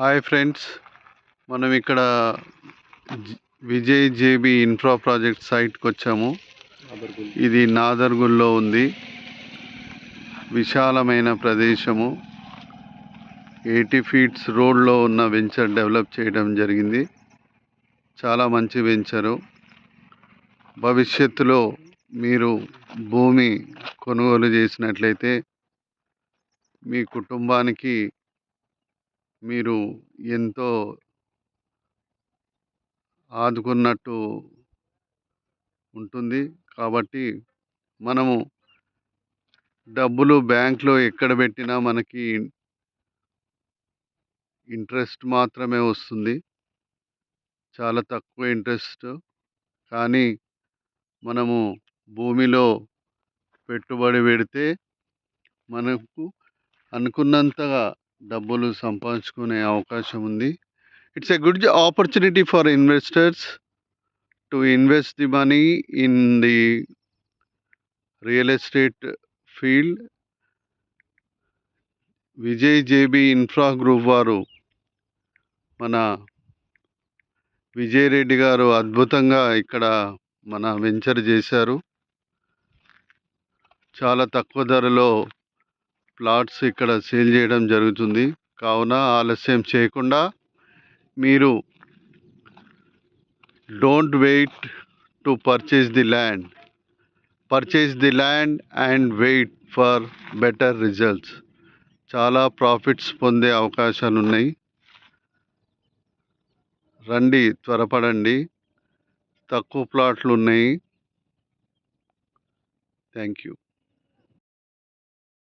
Hi friends, మనం ఇక్కడ Vijay JB infra project సైట్కి వచ్చాము. ఇది నాదర్గుల్లో ఉంది. విశాలమైన ప్రదేశము. 80 ఫీట్స్ రోడ్లో ఉన్న వెంచర్ డెవలప్ చేయడం జరిగింది. చాలా మంచి వెంచరు. భవిష్యత్తులో మీరు భూమి కొనుగోలు చేసినట్లయితే మీ కుటుంబానికి మీరు ఎంతో ఆదుకున్నట్టు ఉంటుంది. కాబట్టి మనము డబ్బులు బ్యాంక్లో ఎక్కడ పెట్టినా మనకి ఇంట్రెస్ట్ మాత్రమే వస్తుంది, చాలా తక్కువ ఇంట్రెస్ట్. కానీ మనము భూమిలో పెట్టుబడి పెడితే మనకు అనుకున్నంతగా డబ్బులు సంపాదించుకునే అవకాశం ఉంది. It's a good opportunity for investors to invest the money in the real estate field. Vijay JB infra group వారు, మన విజయ్ రెడ్డి గారు అద్భుతంగా ఇక్కడ మన వెంచర్ చేశారు. చాలా తక్కువ ధరలో ప్లాట్స్ ఇక్కడ సేల్ చేయడం జరుగుతుంది. కావున ఆలస్యం చేయకుండా మీరు don't wait to purchase the land and wait for better results. చాలా ప్రాఫిట్స్ పొందే అవకాశాలు ఉన్నాయి. రండి, త్వరపడండి. తక్కువ ప్లాట్లు ఉన్నాయి. Thank you.